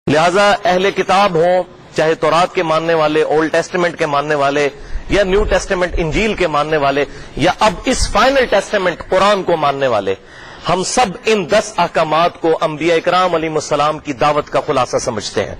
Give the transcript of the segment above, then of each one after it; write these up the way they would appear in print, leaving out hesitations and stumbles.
لہذا اہل کتاب ہوں، چاہے تورات کے ماننے والے، اولڈ ٹیسٹمنٹ کے ماننے والے، یا نیو ٹیسٹمنٹ انجیل کے ماننے والے، یا اب اس فائنل ٹیسٹمنٹ قرآن کو ماننے والے، ہم سب ان 10 احکامات کو انبیاء اکرام علیہم السلام کی دعوت کا خلاصہ سمجھتے ہیں۔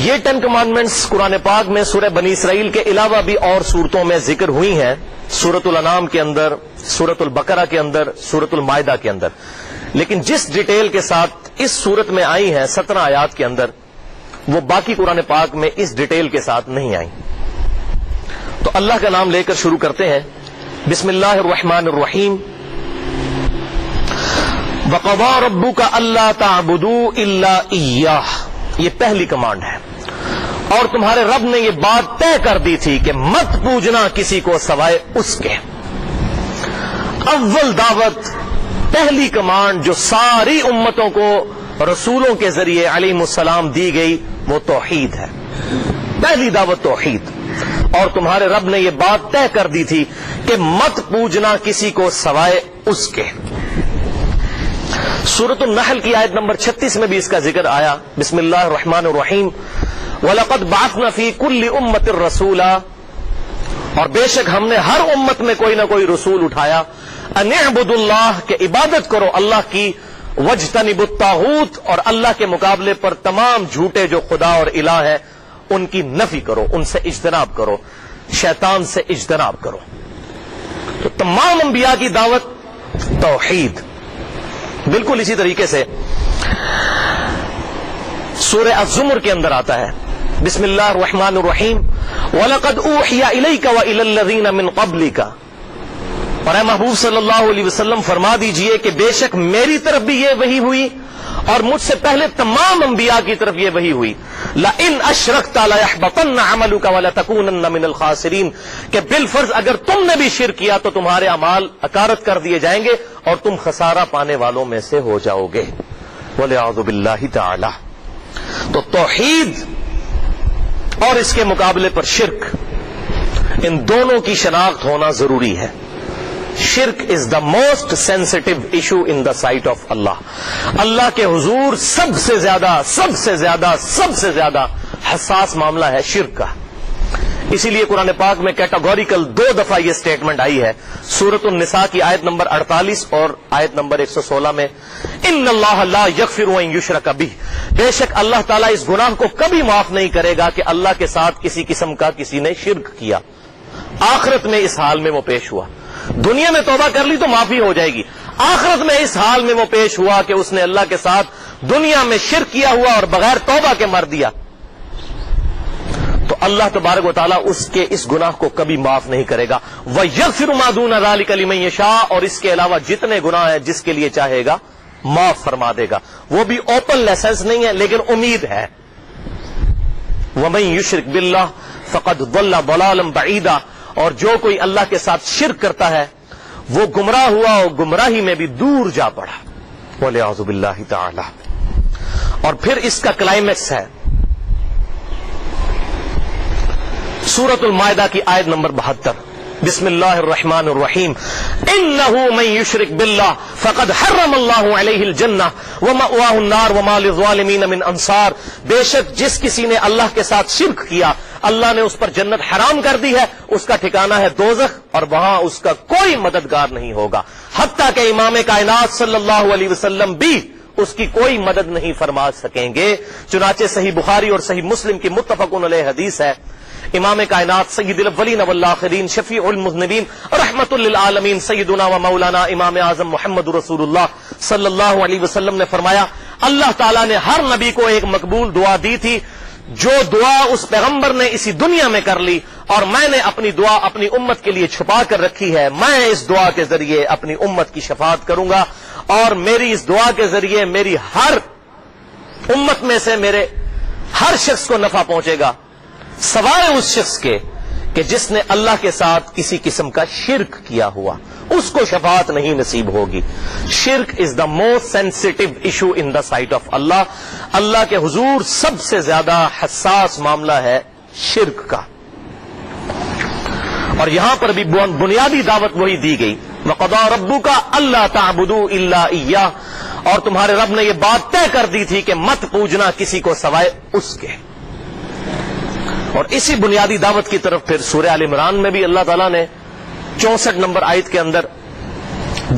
یہ 10 کمانڈمنٹس قرآن پاک میں سورہ بنی اسرائیل کے علاوہ بھی اور صورتوں میں ذکر ہوئی ہیں، سورۃ الانعام کے اندر، سورۃ البقرہ کے اندر، سورۃ المائدہ کے اندر، لیکن جس ڈیٹیل کے ساتھ اس سورت میں آئی ہیں 17 آیات کے اندر، وہ باقی قرآن پاک میں اس ڈیٹیل کے ساتھ نہیں آئی۔ تو اللہ کا نام لے کر شروع کرتے ہیں۔ بسم اللہ الرحمن الرحیم۔ وَقَضَىٰ رَبُّكَ أَلَّا تَعْبُدُوا إِلَّا إِيَّاهُ، یہ پہلی کمانڈ ہے۔ اور تمہارے رب نے یہ بات طے کر دی تھی کہ مت پوجنا کسی کو سوائے اس کے۔ اول دعوت، پہلی کمانڈ جو ساری امتوں کو رسولوں کے ذریعے علیہ السلام دی گئی، وہ توحید ہے۔ پہلی دعوت توحید۔ اور تمہارے رب نے یہ بات طے کر دی تھی کہ مت پوجنا کسی کو سوائے اس کے۔ سورۃ النحل کی آیت نمبر 36 میں بھی اس کا ذکر آیا۔ بسم اللہ الرحمن الرحیم۔ وَلَقَدْ بَعَثْنَا فِي كُلِّ أُمَّةٍ رَسُولًا، اور بے شک ہم نے ہر امت میں کوئی نہ کوئی رسول اٹھایا، أَنِ اعْبُدُوا اللَّهَ، کہ عبادت کرو اللہ کی، وَاجْتَنِبُوا الطَّاغُوتَ، اور اللہ کے مقابلے پر تمام جھوٹے جو خدا اور الہ ہے ان کی نفی کرو، ان سے اجتناب کرو، شیطان سے اجتناب کرو۔ تو تمام انبیاء کی دعوت توحید۔ بالکل اسی طریقے سے سورہ الزمر کے اندر آتا ہے، بسم اللہ الرحمن الرحیم۔ وَلَقَدْ أُوحِيَ إِلَيْكَ وَإِلَى الَّذِينَ مِن قَبْلِكَ، اور اے محبوب صلی اللہ علیہ وسلم فرما دیجئے کہ بے شک میری طرف بھی یہ وحی ہوئی اور مجھ سے پہلے تمام انبیاء کی طرف یہ وحی ہوئی۔ لَإِنْ أَشْرَكْتَ لَيَحْبَطَنَّ عَمَلُكَ وَلَتَكُونَنَّ مِنَ الْخَاسِرِينَ، کہ بالفرض اگر تم نے بھی شرک کیا تو تمہارے اعمال اکارت کر دیے جائیں گے اور تم خسارہ پانے والوں میں سے ہو جاؤ گے۔ وَلِعَوْذُ بِاللَّهِ تَعَالَى۔ تو توحید اور اس کے مقابلے پر شرک، ان دونوں کی شناخت ہونا ضروری ہے۔ شرک is the most sensitive issue in the sight of Allah. اللہ کے حضور سب سے زیادہ حساس معاملہ ہے شرک کا۔ اسی لیے قرآن پاک میں کیٹاگوریکل 2 دفعہ یہ سٹیٹمنٹ آئی ہے، سورۃ النساء کی آیت نمبر 48 اور آیت نمبر 116 میں، ان اللہ لا یغفر ان یشرک بہ، بے شک اللہ تعالیٰ اس گناہ کو کبھی معاف نہیں کرے گا کہ اللہ کے ساتھ کسی قسم کا کسی نے شرک کیا۔ آخرت میں اس حال میں وہ پیش ہوا۔ دنیا میں توبہ کر لی تو معافی ہو جائے گی، آخرت میں اس حال میں وہ پیش ہوا کہ اس نے اللہ کے ساتھ دنیا میں شرک کیا ہوا اور بغیر توبہ کے مر دیا، تو اللہ تبارک و تعالیٰ اس کے اس گناہ کو کبھی معاف نہیں کرے گا۔ وَيَغْفِرُ مَا دُونَ ذَلِكَ لِمَن يَشَاءُ، اور اس کے علاوہ جتنے گناہ ہیں جس کے لیے چاہے گا معاف فرما دے گا۔ وہ بھی اوپن لائسنس نہیں ہے لیکن امید ہے۔ وَمَن يُشْرِكْ بِاللَّهِ فَقَدْ ضَلَّ ضَلَالًا بَعِيدًا، اور جو کوئی اللہ کے ساتھ شرک کرتا ہے وہ گمراہ ہوا اور گمراہی میں بھی دور جا پڑا۔ وَلِعَوْذُ بِاللَّهِ تَعَالَى۔ اور پھر اس کا کلائمیکس ہے سورۃ المائدہ کی آیت نمبر 72، بسم اللہ الرحمن الرحیم۔ انہ من یشرک باللہ فقد حرم اللہ علیہ الجنہ ومأواہ النار وما للظالمین من انصار، بے شک جس کسی نے اللہ کے ساتھ شرک کیا اللہ نے اس پر جنت حرام کر دی ہے، اس کا ٹھکانہ ہے دوزخ اور وہاں اس کا کوئی مددگار نہیں ہوگا، حتیٰ کہ امام کائنات صلی اللہ علیہ وسلم بھی اس کی کوئی مدد نہیں فرما سکیں گے۔ چنانچہ صحیح بخاری اور صحیح مسلم کی متفق علیہ حدیث ہے، امام کائنات سید الاولین والآخرین شفیع المذنبین رحمت للعالمین سیدنا و مولانا امام اعظم محمد رسول اللہ صلی اللہ علیہ وسلم نے فرمایا، اللہ تعالیٰ نے ہر نبی کو ایک مقبول دعا دی تھی، جو دعا اس پیغمبر نے اسی دنیا میں کر لی، اور میں نے اپنی دعا اپنی امت کے لیے چھپا کر رکھی ہے، میں اس دعا کے ذریعے اپنی امت کی شفاعت کروں گا، اور میری اس دعا کے ذریعے میری ہر امت میں سے میرے ہر شخص کو نفع پہنچے گا سوائے اس شخص کے کہ جس نے اللہ کے ساتھ کسی قسم کا شرک کیا ہوا، اس کو شفاعت نہیں نصیب ہوگی۔ شرک is the most sensitive issue in the sight of Allah. اللہ کے حضور سب سے زیادہ حساس معاملہ ہے شرک کا، اور یہاں پر بھی بنیادی دعوت وہی دی گئی، وَقَضَىٰ رَبُّكَ أَلَّا تَعْبُدُوا إِلَّا إِيَّاهُ، اور تمہارے رب نے یہ بات طے کر دی تھی کہ مت پوجنا کسی کو سوائے اس کے. اور اسی بنیادی دعوت کی طرف پھر سورہ آل عمران میں بھی اللہ تعالیٰ نے 64 نمبر آیت کے اندر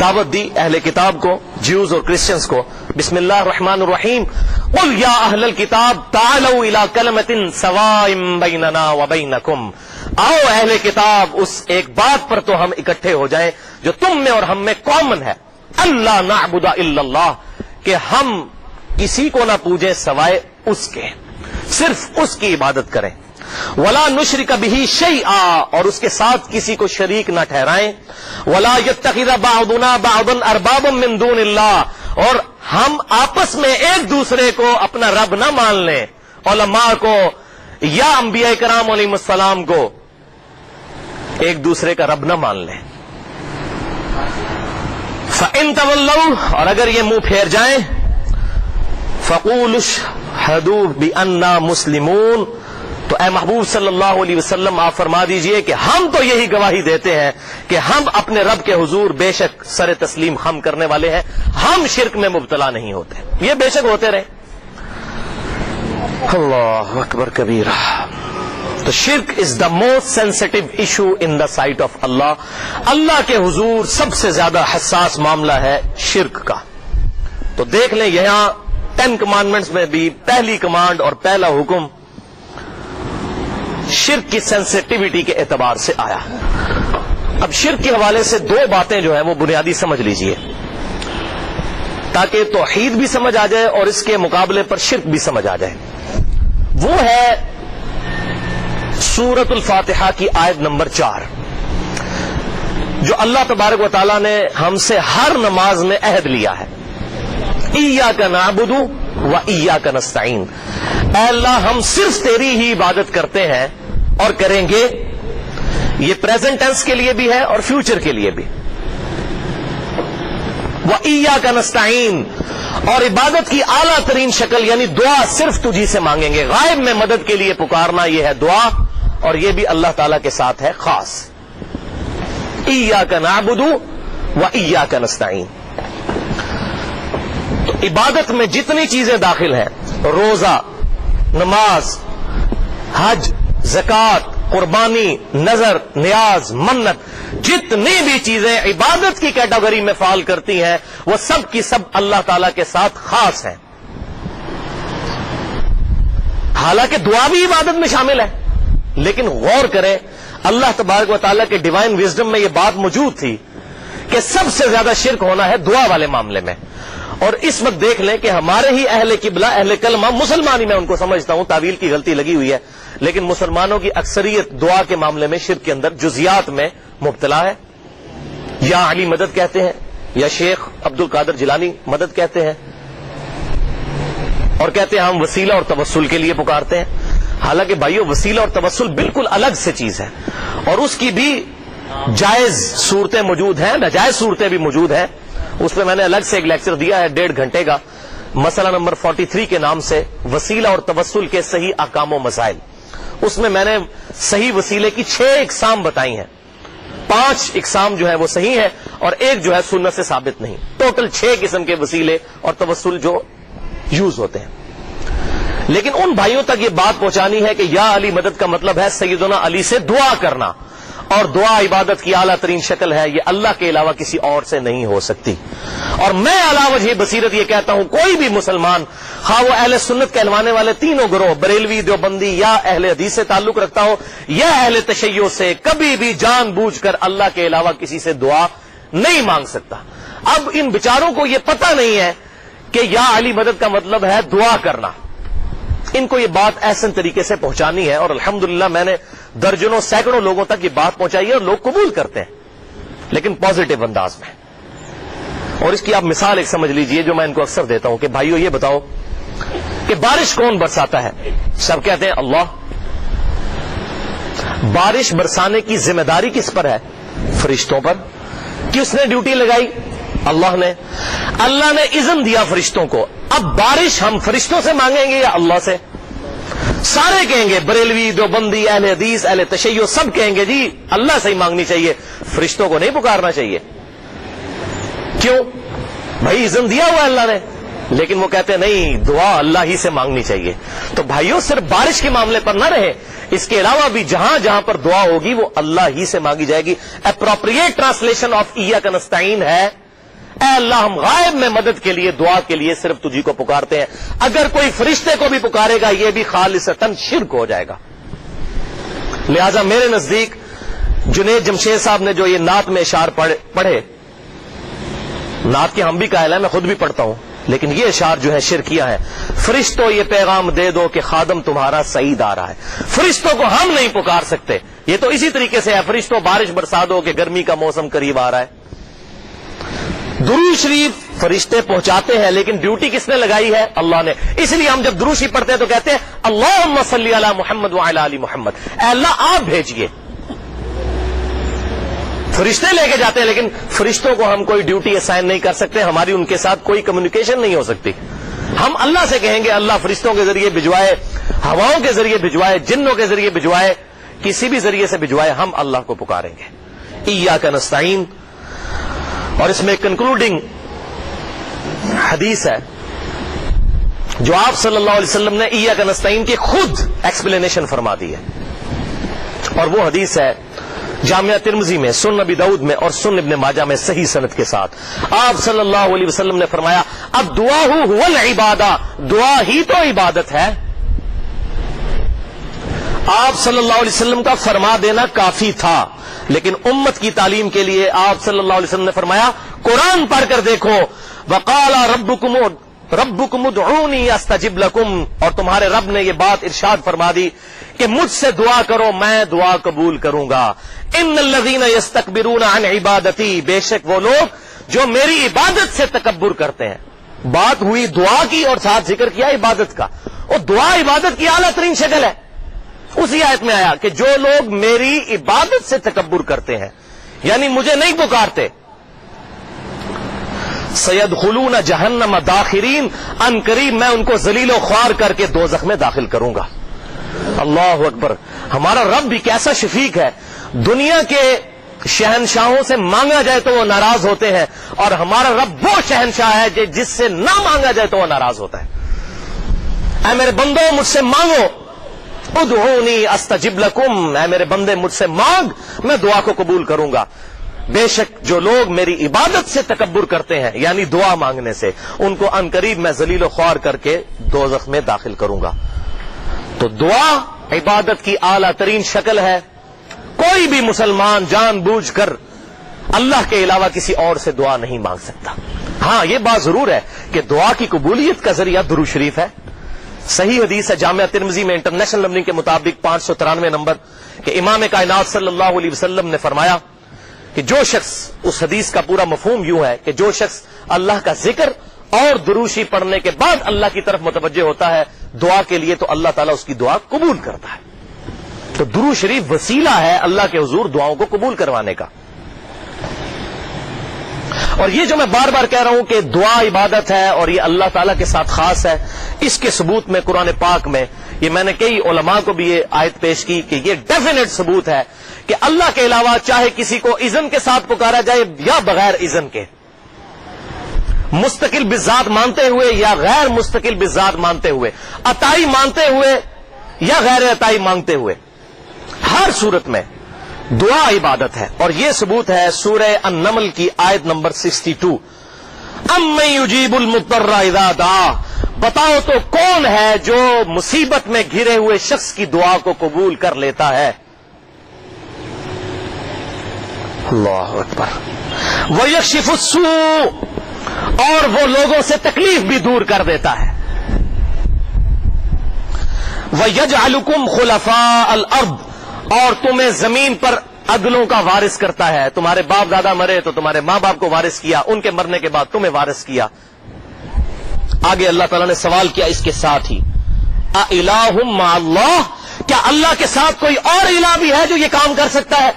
دعوت دی اہل کتاب کو, جیوز اور کرسچنز کو. بسم اللہ الرحمن الرحیم قل یا اہل الکتاب تعالوا الی کلمۃ سواء بیننا وبینکم. آؤ اہل کتاب, اس ایک بات پر تو ہم اکٹھے ہو جائیں جو تم میں اور ہم میں کامن ہے. اللہ نعبد الا اللہ, کہ ہم کسی کو نہ پوجیں سوائے اس کے, صرف اس کی عبادت کریں. ولا نشرک بہ شیئا, اور اس کے ساتھ کسی کو شریک نہ ٹھہرائیں. ولا یتخذ بعضنا بعضا اربابا من دون اللہ, اور ہم آپس میں ایک دوسرے کو اپنا رب نہ مان لیں, علماء کو یا انبیاء کرام علیہ السلام کو ایک دوسرے کا رب نہ مان لیں. فَإِن تَوَلَّوْا, اور اگر یہ منہ پھیر جائیں, فَقُولُوا اشْهَدُوا بِأَنَّا مُسْلِمُونَ, تو اے محبوب صلی اللہ علیہ وسلم آپ فرما دیجئے کہ ہم تو یہی گواہی دیتے ہیں کہ ہم اپنے رب کے حضور بے شک سر تسلیم خم کرنے والے ہیں, ہم شرک میں مبتلا نہیں ہوتے. یہ بے شک ہوتے رہے. اللہ اکبر کبیرہ. تو شرک is the most sensitive issue in the sight of Allah. اللہ کے حضور سب سے زیادہ حساس معاملہ ہے شرک کا. تو دیکھ لیں یہاں 10 کمانڈمنٹس میں بھی پہلی کمانڈ اور پہلا حکم شرک کی سینسٹیوٹی کے اعتبار سے آیا. اب شرک کے حوالے سے 2 باتیں جو ہیں وہ بنیادی سمجھ لیجئے تاکہ توحید بھی سمجھ آ جائے اور اس کے مقابلے پر شرک بھی سمجھ آ جائے. وہ ہے سورۃ الفاتحہ کی آیت نمبر 4, جو اللہ تبارک و تعالیٰ نے ہم سے ہر نماز میں عہد لیا ہے. ایاک نعبد و ایاک نستعین, اے اللہ ہم صرف تیری ہی عبادت کرتے ہیں اور کریں گے. یہ پریزنٹ ٹینس کے لیے بھی ہے اور فیوچر کے لیے بھی. وَإِيَّاكَ نَسْتَعِينُ, اور عبادت کی اعلیٰ ترین شکل یعنی دعا صرف تجھی سے مانگیں گے. غائب میں مدد کے لیے پکارنا یہ ہے دعا, اور یہ بھی اللہ تعالیٰ کے ساتھ ہے خاص. إِيَّاكَ نَعْبُدُ وَإِيَّاكَ نَسْتَعِينُ. تو عبادت میں جتنی چیزیں داخل ہیں, روزہ, نماز, حج, زکوٰۃ, قربانی, نظر, نیاز, منت, جتنی بھی چیزیں عبادت کی کیٹیگری میں فال کرتی ہیں وہ سب کی سب اللہ تعالیٰ کے ساتھ خاص ہیں. حالانکہ دعا بھی عبادت میں شامل ہے, لیکن غور کریں اللہ تبارک و تعالیٰ کے ڈیوائن وزڈم میں یہ بات موجود تھی کہ سب سے زیادہ شرک ہونا ہے دعا والے معاملے میں. اور اس وقت دیکھ لیں کہ ہمارے ہی اہل قبلہ, اہل کلمہ, مسلمان ہی میں ان کو سمجھتا ہوں, تعویل کی غلطی لگی ہوئی ہے, لیکن مسلمانوں کی اکثریت دعا کے معاملے میں شرک کے اندر جزیات میں مبتلا ہے. یا علی مدد کہتے ہیں, یا شیخ عبد القادر جیلانی مدد کہتے ہیں, اور کہتے ہیں ہم وسیلہ اور توسل کے لیے پکارتے ہیں. حالانکہ بھائیو وسیلہ اور توسل بالکل الگ سے چیز ہے, اور اس کی بھی جائز صورتیں موجود ہیں, ناجائز صورتیں بھی موجود ہیں. اس پہ میں نے الگ سے ایک لیکچر دیا ہے 1.5 گھنٹے کا, مسئلہ نمبر 43 کے نام سے, وسیلہ اور توسل کے صحیح احکام و مسائل. اس میں نے صحیح وسیلے کی 6 اقسام بتائی ہیں. 5 اقسام جو ہے وہ صحیح ہے اور ایک جو ہے سنت سے ثابت نہیں. ٹوٹل 6 قسم کے وسیلے اور توسل جو یوز ہوتے ہیں. لیکن ان بھائیوں تک یہ بات پہنچانی ہے کہ یا علی مدد کا مطلب ہے سیدنا علی سے دعا کرنا, اور دعا عبادت کی اعلیٰ ترین شکل ہے, یہ اللہ کے علاوہ کسی اور سے نہیں ہو سکتی. اور میں علاوہ وجہ بصیرت یہ کہتا ہوں, کوئی بھی مسلمان خواہ وہ اہل سنت کہلوانے والے تینوں گروہ, بریلوی, دیوبندی یا اہل حدیث سے تعلق رکھتا ہو یا اہل تشیع سے, کبھی بھی جان بوجھ کر اللہ کے علاوہ کسی سے دعا نہیں مانگ سکتا. اب ان بیچاروں کو یہ پتہ نہیں ہے کہ یا علی مدد کا مطلب ہے دعا کرنا. ان کو یہ بات احسن طریقے سے پہنچانی ہے, اور الحمدللہ میں نے درجنوں سینکڑوں لوگوں تک یہ بات پہنچائی ہے, اور لوگ قبول کرتے ہیں, لیکن پازیٹو انداز میں. اور اس کی آپ مثال ایک سمجھ لیجئے جو میں ان کو اکثر دیتا ہوں کہ بھائیو یہ بتاؤ کہ بارش کون برساتا ہے؟ سب کہتے ہیں اللہ. بارش برسانے کی ذمہ داری کس پر ہے؟ فرشتوں پر. کس نے ڈیوٹی لگائی؟ اللہ نے. اللہ نے اذن دیا فرشتوں کو. اب بارش ہم فرشتوں سے مانگیں گے یا اللہ سے؟ سارے کہیں گے, بریلوی, دیوبندی, اہل حدیث, اہل تشیع, سب کہیں گے جی اللہ سے ہی مانگنی چاہیے, فرشتوں کو نہیں پکارنا چاہیے. کیوں؟ بھائی اذن دیا ہوا اللہ نے، لیکن وہ کہتے ہیں نہیں، دعا اللہ ہی سے مانگنی چاہیے. تو بھائیوں صرف بارش کے معاملے پر نہ رہے، اس کے علاوہ بھی جہاں جہاں پر دعا ہوگی وہ اللہ ہی سے مانگی جائے گی. اپروپریٹ ٹرانسلیشن آف ایاک نستعین ہے اے اللہ ہم غائب میں مدد کے لیے، دعا کے لیے صرف تجھی کو پکارتے ہیں. اگر کوئی فرشتے کو بھی پکارے گا یہ بھی خالصتاً شرک ہو جائے گا. لہذا میرے نزدیک جنید جمشید صاحب نے جو یہ نعت میں اشعار پڑھے، نعت کے ہم بھی قائل ہیں، میں خود بھی پڑھتا ہوں، لیکن یہ اشعار جو ہے شرکیہ ہے. فرشتوں یہ پیغام دے دو کہ خادم تمہارا سعید آ رہا ہے. فرشتوں کو ہم نہیں پکار سکتے. یہ تو اسی طریقے سے ہے، فرشتوں بارش برسا دو کہ گرمی کا موسم قریب آ رہا ہے. درود شریف فرشتے پہنچاتے ہیں، لیکن ڈیوٹی کس نے لگائی ہے؟ اللہ نے. اس لیے ہم جب درود شریف پڑھتے ہیں تو کہتے ہیں اللہم صلی علی محمد وعلی آل محمد، اے اللہ آپ بھیجئے. فرشتے لے کے جاتے ہیں، لیکن فرشتوں کو ہم کوئی ڈیوٹی اسائن نہیں کر سکتے، ہماری ان کے ساتھ کوئی کمیونیکیشن نہیں ہو سکتی. ہم اللہ سے کہیں گے اللہ فرشتوں کے ذریعے بھجوائے، ہواؤں کے ذریعے بھجوائے، جنوں کے ذریعے بھجوائے، کسی بھی ذریعے سے بھجوائے، ہم اللہ کو پکاریں گے. ایاک نستعین. اور اس میں کنکلوڈنگ حدیث ہے جو آپ صلی اللہ علیہ وسلم نے ایاک نستعین کی خود ایکسپلینیشن فرما دی ہے، اور وہ حدیث ہے جامعہ ترمذی میں، سنن ابی داؤد میں اور سنن ابن ماجہ میں صحیح سند کے ساتھ. آپ صلی اللہ علیہ وسلم نے فرمایا اب دعا هو العبادہ، دعا ہی تو عبادت ہے. آپ صلی اللہ علیہ وسلم کا فرما دینا کافی تھا، لیکن امت کی تعلیم کے لیے آپ صلی اللہ علیہ وسلم نے فرمایا قرآن پڑھ کر دیکھو، وقال ربکم ادعونی استجب لکم، اور تمہارے رب نے یہ بات ارشاد فرما دی کہ مجھ سے دعا کرو میں دعا قبول کروں گا. ان الذین یستکبرون عن عبادتی، بے شک وہ لوگ جو میری عبادت سے تکبر کرتے ہیں. بات ہوئی دعا کی اور ساتھ ذکر کیا عبادت کا، اور دعا عبادت کی اعلیٰ ترین شکل ہے. اسی آیت میں آیا کہ جو لوگ میری عبادت سے تکبر کرتے ہیں، یعنی مجھے نہیں پکارتے، سیدخلون جہنم داخرین، ان قریب میں ان کو ذلیل و خوار کر کے دوزخ میں داخل کروں گا. اللہ اکبر. ہمارا رب بھی کیسا شفیق ہے. دنیا کے شہنشاہوں سے مانگا جائے تو وہ ناراض ہوتے ہیں، اور ہمارا رب وہ شہنشاہ ہے جس سے نہ مانگا جائے تو وہ ناراض ہوتا ہے. اے میرے بندو مجھ سے مانگو، ادعونی استجب لکم، اے میرے بندے مجھ سے مانگ میں دعا کو قبول کروں گا. بے شک جو لوگ میری عبادت سے تکبر کرتے ہیں، یعنی دعا مانگنے سے، ان کو عنقریب میں ذلیل و خوار کر کے دوزخ میں داخل کروں گا. تو دعا عبادت کی اعلیٰ ترین شکل ہے. کوئی بھی مسلمان جان بوجھ کر اللہ کے علاوہ کسی اور سے دعا نہیں مانگ سکتا. ہاں یہ بات ضرور ہے کہ دعا کی قبولیت کا ذریعہ درود شریف ہے. صحیح حدیث ہے جامعہ ترمذی میں انٹرنیشنل نمبرنگ کے مطابق 593 نمبر کہ امام کائنات صلی اللہ علیہ وسلم نے فرمایا کہ جو شخص، اس حدیث کا پورا مفہوم یوں ہے کہ جو شخص اللہ کا ذکر اور درود شریف پڑھنے کے بعد اللہ کی طرف متوجہ ہوتا ہے دعا کے لیے تو اللہ تعالیٰ اس کی دعا قبول کرتا ہے. تو درود شریف وسیلہ ہے اللہ کے حضور دعاؤں کو قبول کروانے کا. اور یہ جو میں بار بار کہہ رہا ہوں کہ دعا عبادت ہے اور یہ اللہ تعالیٰ کے ساتھ خاص ہے، اس کے ثبوت میں قرآن پاک میں یہ میں نے کئی علماء کو بھی یہ آیت پیش کی کہ یہ ڈیفینیٹ ثبوت ہے کہ اللہ کے علاوہ چاہے کسی کو اذن کے ساتھ پکارا جائے یا بغیر اذن کے، مستقل بالذات مانتے ہوئے یا غیر مستقل بالذات مانتے ہوئے، عطائی مانتے ہوئے یا غیر عطائی مانگتے ہوئے، ہر صورت میں دعا عبادت ہے. اور یہ ثبوت ہے سورہ النمل کی آیت نمبر 62، امن یجیب المضطر اذا دعا، بتاؤ تو کون ہے جو مصیبت میں گھرے ہوئے شخص کی دعا کو قبول کر لیتا ہے. اللہ اکبر. وَيَكْشِفُ السُّوءَ، اور وہ لوگوں سے تکلیف بھی دور کر دیتا ہے. وَيَجْعَلُكُمْ خُلَفَاءَ الْأَرْضِ، اور تمہیں زمین پر عدلوں کا وارث کرتا ہے. تمہارے باپ دادا مرے تو تمہارے ماں باپ کو وارث کیا، ان کے مرنے کے بعد تمہیں وارث کیا. آگے اللہ تعالیٰ نے سوال کیا اس کے ساتھ ہی، اِلَٰهٌ مَّعَ اللَّهِ، کیا اللہ کے ساتھ کوئی اور الہ بھی ہے جو یہ کام کر سکتا ہے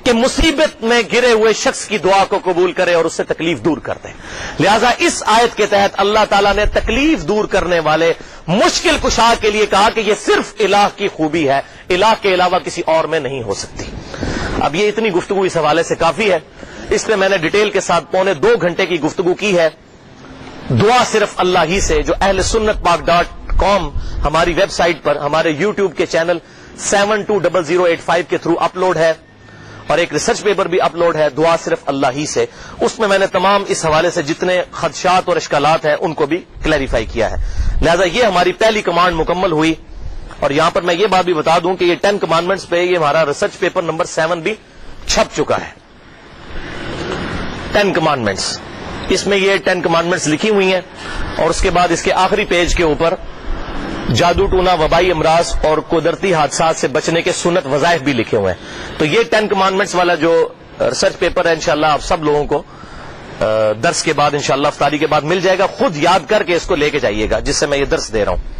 کہ مصیبت میں گرے ہوئے شخص کی دعا کو قبول کرے اور اس سے تکلیف دور کر دے. لہذا اس آیت کے تحت اللہ تعالیٰ نے تکلیف دور کرنے والے مشکل کشا کے لیے کہا کہ یہ صرف الہ کی خوبی ہے، الہ کے علاوہ کسی اور میں نہیں ہو سکتی. اب یہ اتنی گفتگو اس حوالے سے کافی ہے اس میں نے ڈیٹیل کے ساتھ 1.25 کی گفتگو کی ہے. دعا صرف اللہ ہی سے، جو اہل سنت پاک.com ہماری ویب سائٹ پر ہمارے یوٹیوب کے چینل 720085 کے تھرو اپلوڈ ہے، اور ایک ریسرچ پیپر بھی اپلوڈ ہے، دعا صرف اللہ ہی سے. اس میں نے تمام اس حوالے سے جتنے خدشات اور اشکالات ہیں ان کو بھی کلیریفائی کیا ہے. لہذا یہ ہماری پہلی کمانڈ مکمل ہوئی. اور یہاں پر میں یہ بات بھی بتا دوں کہ یہ 10 کمانڈمنٹس پہ یہ ہمارا ریسرچ پیپر نمبر 7 بھی چھپ چکا ہے. 10 کمانڈمنٹس، اس میں یہ 10 کمانڈمنٹس لکھی ہوئی ہیں، اور اس کے بعد اس کے آخری پیج کے اوپر جادو ٹونا، وبائی امراض اور قدرتی حادثات سے بچنے کے سنت وظائف بھی لکھے ہوئے ہیں. تو یہ 10 کمانڈمنٹس والا جو ریسرچ پیپر ہے انشاءاللہ آپ سب لوگوں کو درس کے بعد انشاءاللہ افطاری کے بعد مل جائے گا. خود یاد کر کے اس کو لے کے جائیے گا جس سے میں یہ درس دے رہا ہوں.